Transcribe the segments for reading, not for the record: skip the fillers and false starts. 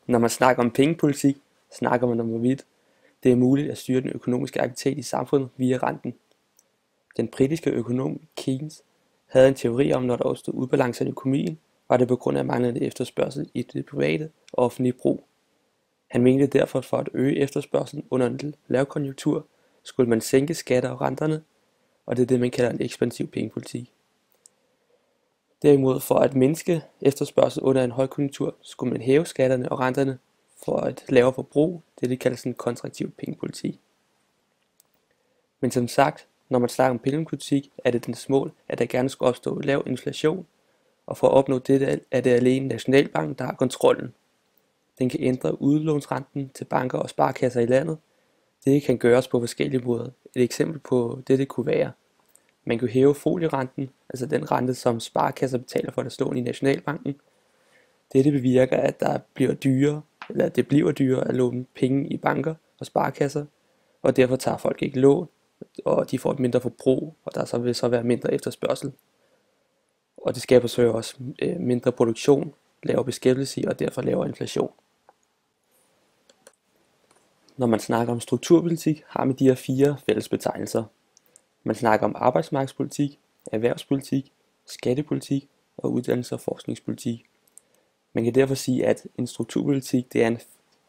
Når man snakker om pengepolitik, snakker man om hvorvidt det er muligt at styre den økonomiske aktivitet i samfundet via renten. Den britiske økonom Keynes havde en teori om, når der opstod ubalancer i økonomien, var det på grund af manglende efterspørgsel i det private og offentlige brug. Han mente derfor, at for at øge efterspørgselen under en lavkonjunktur, skulle man sænke skatter og renterne, og det er det, man kalder en ekspansiv pengepolitik. Derimod for at mindske efterspørgsel under en højkonjunktur, skulle man hæve skatterne og renterne for et lavere forbrug, det kaldes en kontraktiv pengepolitik. Men som sagt, når man snakker om pengepolitik, er det dens mål, at der gerne skal opstå lav inflation, og for at opnå dette er det alene Nationalbanken, der har kontrollen. Den kan ændre udlånsrenten til banker og sparekasser i landet. Det kan gøres på forskellige måder. Et eksempel på det kunne være: man kan hæve folierenten, altså den rente, som sparekasser betaler for deres lån i Nationalbanken. Dette bevirker, at det bliver dyrere at låne penge i banker og sparekasser, og derfor tager folk ikke lån, og de får et mindre forbrug, og der vil så være mindre efterspørgsel. Og det skaber så også mindre produktion, lavere beskæftigelse og derfor lavere inflation. Når man snakker om strukturpolitik, har man de her 4 fælles betegnelser. Man snakker om arbejdsmarkedspolitik, erhvervspolitik, skattepolitik og uddannelse- og forskningspolitik. Man kan derfor sige, at en strukturpolitik det er en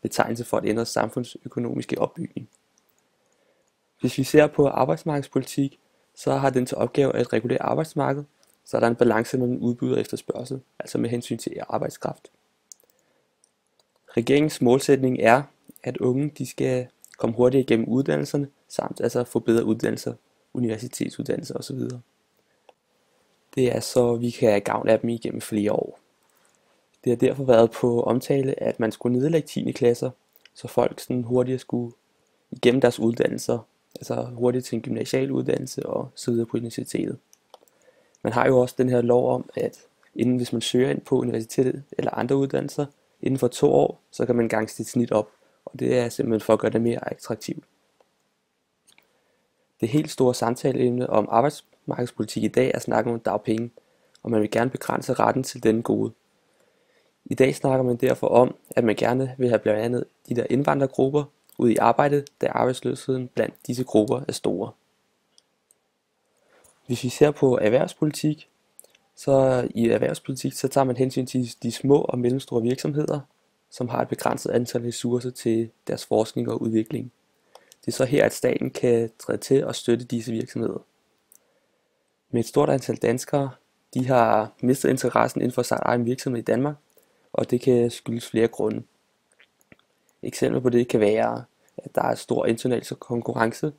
betegnelse for at ændre samfundsøkonomiske opbygning. Hvis vi ser på arbejdsmarkedspolitik, så har den til opgave at regulere arbejdsmarkedet, så er der en balance mellem udbud og efterspørgsel, altså med hensyn til arbejdskraft. Regeringens målsætning er, at unge de skal komme hurtigt igennem uddannelserne, samt altså få bedre uddannelser, universitetsuddannelser osv. Det er så, vi kan have gavn af dem igennem flere år. Det har derfor været på omtale, at man skulle nedlægge 10. klasser, så folk sådan hurtigt skulle igennem deres uddannelser, altså hurtigt til en gymnasial uddannelse og så videre på universitetet. Man har jo også den her lov om, at hvis man søger ind på universitetet eller andre uddannelser, inden for 2 år, så kan man gange sit snit op, og det er simpelthen for at gøre det mere attraktivt. Det helt store samtaleemne om arbejdsmarkedspolitik i dag er snakken om dagpenge, og man vil gerne begrænse retten til denne gode. I dag snakker man derfor om, at man gerne vil have blandt andet de der indvandrergrupper ud i arbejde, da arbejdsløsheden blandt disse grupper er store. Hvis vi ser på erhvervspolitik, så i erhvervspolitik så tager man hensyn til de små og mellemstore virksomheder, som har et begrænset antal ressourcer til deres forskning og udvikling. Det er så her, at staten kan træde til og støtte disse virksomheder. Med et stort antal danskere, de har mistet interessen inden for sig egen virksomhed i Danmark, og det kan skyldes flere grunde. Eksempler på det kan være, at der er stor international konkurrence,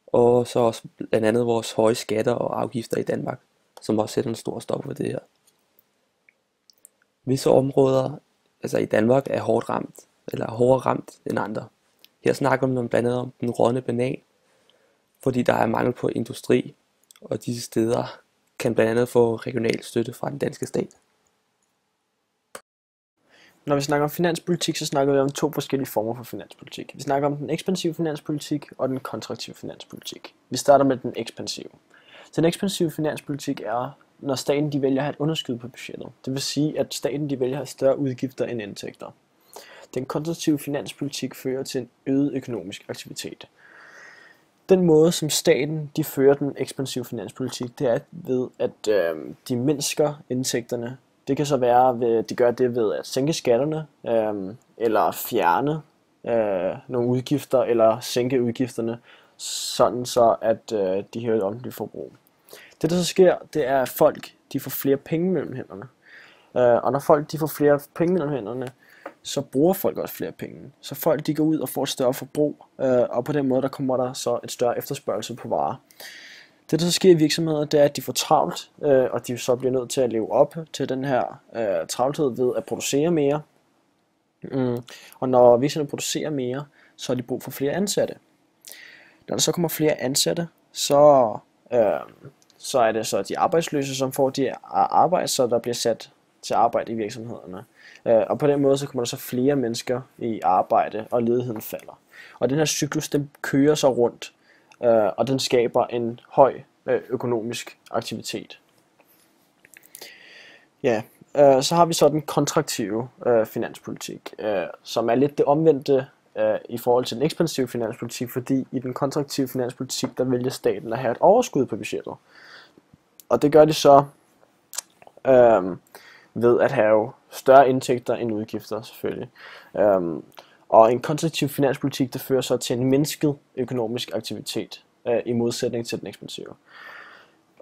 og så også blandt andet vores høje skatter og afgifter i Danmark, som også sætter en stor stop for det her. Visse områder, altså i Danmark, er hårdere ramt end andre. Her snakker man blandt andet om den rådne banan, fordi der er mangel på industri, og disse steder kan blandt andet få regional støtte fra den danske stat. Når vi snakker om finanspolitik, så snakker vi om 2 forskellige former for finanspolitik. Vi snakker om den ekspansive finanspolitik og den kontraktive finanspolitik. Vi starter med den ekspansive. Den ekspansive finanspolitik er, når staten de vælger at have et underskud på budgettet. Det vil sige, at staten de vælger at have større udgifter end indtægter. Den kontraktive finanspolitik fører til en øget økonomisk aktivitet. Den måde, som staten de fører den ekspansive finanspolitik, det er ved, at de mindsker indtægterne. Det kan så være, at de gør det ved at sænke skatterne, eller fjerne nogle udgifter, eller sænke udgifterne, sådan så at de hæver et offentligt forbrug. Det der så sker, det er, at folk de får flere penge mellem hænderne. Og når folk de får flere penge mellem hænderne, så bruger folk også flere penge. Så folk de går ud og får et større forbrug, og på den måde der kommer der så et større efterspørgsel på varer. Det der så sker i virksomheder, det er, at de får travlt, og de så bliver nødt til at leve op til den her travlhed ved at producere mere. Og når virksomheder producerer mere, så har de brug for flere ansatte. Når der så kommer flere ansatte, så er det så de arbejdsløse, som får de arbejde, så der bliver sat til arbejde i virksomhederne. Og på den måde så kommer der så flere mennesker i arbejde, og ledigheden falder. Og den her cyklus, den kører så rundt, og den skaber en høj økonomisk aktivitet. Ja, Så har vi så den kontraktive finanspolitik, som er lidt det omvendte i forhold til den ekspansive finanspolitik, fordi i den kontraktive finanspolitik, der vælger staten at have et overskud på budgettet. Og det gør de så ved at have større indtægter end udgifter selvfølgelig. Og en kontraktiv finanspolitik, der fører så til en mindsket økonomisk aktivitet i modsætning til den ekspansive.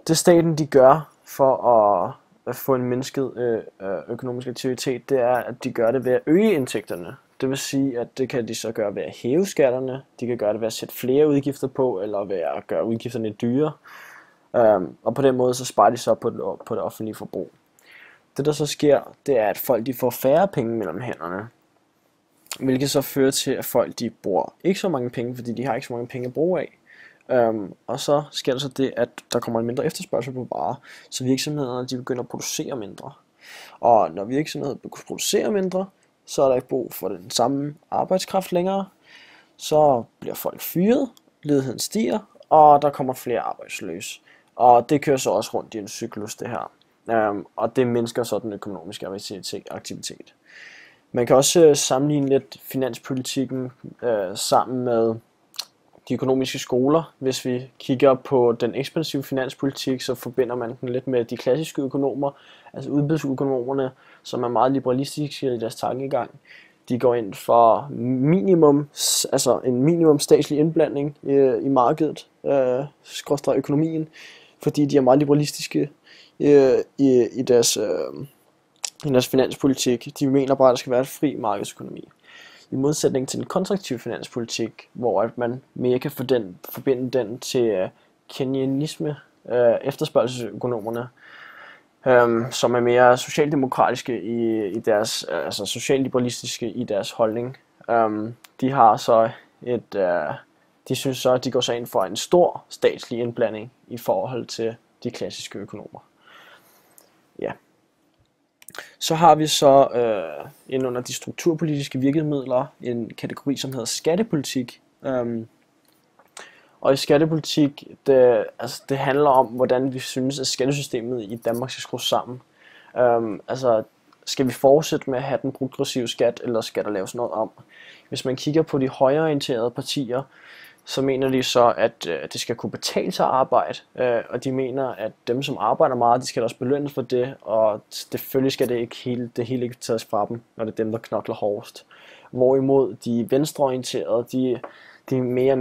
Det staten de gør for at få en mindsket økonomisk aktivitet, det er, at de gør det ved at øge indtægterne. Det vil sige, at det kan de så gøre ved at hæve skatterne, de kan gøre det ved at sætte flere udgifter på, eller ved at gøre udgifterne dyre. Og på den måde så sparer de så på det offentlige forbrug. Det der så sker, det er, at folk de får færre penge mellem hænderne. Hvilket så fører til, at folk de bruger ikke så mange penge, fordi de har ikke så mange penge at bruge af. Og så sker der så det, at der kommer en mindre efterspørgsel på varer, så virksomhederne de begynder at producere mindre. Og når virksomheder producerer mindre, så er der ikke brug for den samme arbejdskraft længere. Så bliver folk fyret, ledigheden stiger, og der kommer flere arbejdsløse. Og det kører så også rundt i en cyklus det her. Og det mindsker så den økonomiske aktivitet. Man kan også sammenligne lidt finanspolitikken sammen med de økonomiske skoler. Hvis vi kigger på den ekspansive finanspolitik, så forbinder man den lidt med de klassiske økonomer, altså udbudsøkonomerne, som er meget liberalistiske i deres tankegang. De går ind for en minimum statslig indblanding i markedet, økonomien, fordi de er meget liberalistiske i deres finanspolitik. De mener bare, at der skal være et fri markedsøkonomi. I modsætning til den kontraktive finanspolitik, hvor at man mere kan forbinde den til keynesianisme, efterspørgselsøkonomerne, som er mere socialdemokratiske i deres, altså socialliberalistiske i deres holdning. De har så de synes så, at de går så ind for en stor statslig indblanding i forhold til de klassiske økonomer. Ja. Så har vi så inden under de strukturpolitiske virkemidler en kategori, som hedder skattepolitik. Og i skattepolitik, det handler om, hvordan vi synes, at skattesystemet i Danmark skal skrues sammen. Skal vi fortsætte med at have den progressive skat, eller skal der laves noget om? Hvis man kigger på de højreorienterede partier, så mener de så, at det skal kunne betale sig at arbejde, og de mener, at dem, som arbejder meget, de skal også belønnes for det, og selvfølgelig skal det hele ikke tages fra dem, når det er dem, der knokler hårdest. Hvorimod de venstreorienterede, de mere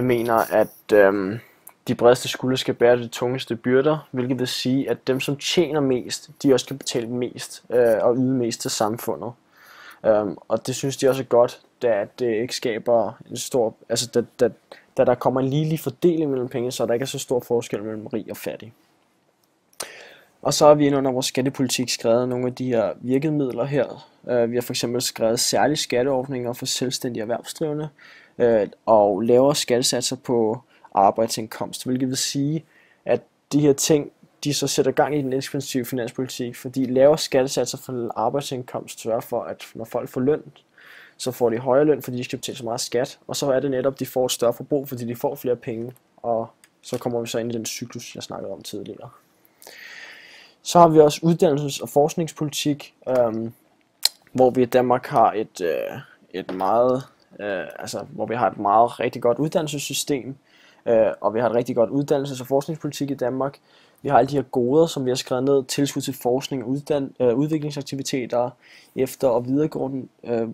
mener, at de bredeste skuldre skal bære de tungeste byrder, hvilket vil sige, at dem, som tjener mest, de også skal betale mest og yde mest til samfundet. Og det synes de også er godt, da det ikke skaber en stor, da der kommer en ligelig fordeling mellem penge, så der ikke er så stor forskel mellem rig og fattig. Og så har vi under vores skattepolitik skrevet nogle af de her virkemidler her. Vi har for eksempel skrevet særlige skatteordninger for selvstændige erhvervsdrivende og lavere skattesatser på arbejdsindkomst, hvilket vil sige, at de her ting, de så sætter gang i den ekspansive finanspolitik, fordi lavere skattesatser for arbejdsindkomst sørger for, at når folk får løn, så får de højere løn, fordi de skal betale så meget skat, og så er det netop, de får et større forbrug, fordi de får flere penge, og så kommer vi så ind i den cyklus, jeg snakkede om tidligere. Så har vi også uddannelses- og forskningspolitik, hvor vi i Danmark har hvor vi har et meget rigtig godt uddannelsessystem, og vi har et rigtig godt uddannelses- og forskningspolitik i Danmark. Vi har alle de her goder, som vi har skrevet ned, tilskud til forskning og udviklingsaktiviteter, efter- og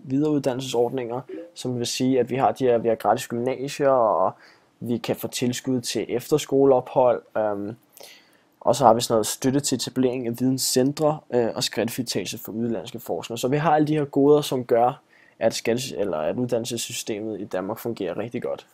videreuddannelsesordninger, som vil sige, at vi har gratis gymnasier, og vi kan få tilskud til efterskoleophold, og så har vi sådan noget støtte til etablering af videnscentre og skattefritagelse for udenlandske forskere. Så vi har alle de her goder, som gør, at uddannelsessystemet i Danmark fungerer rigtig godt.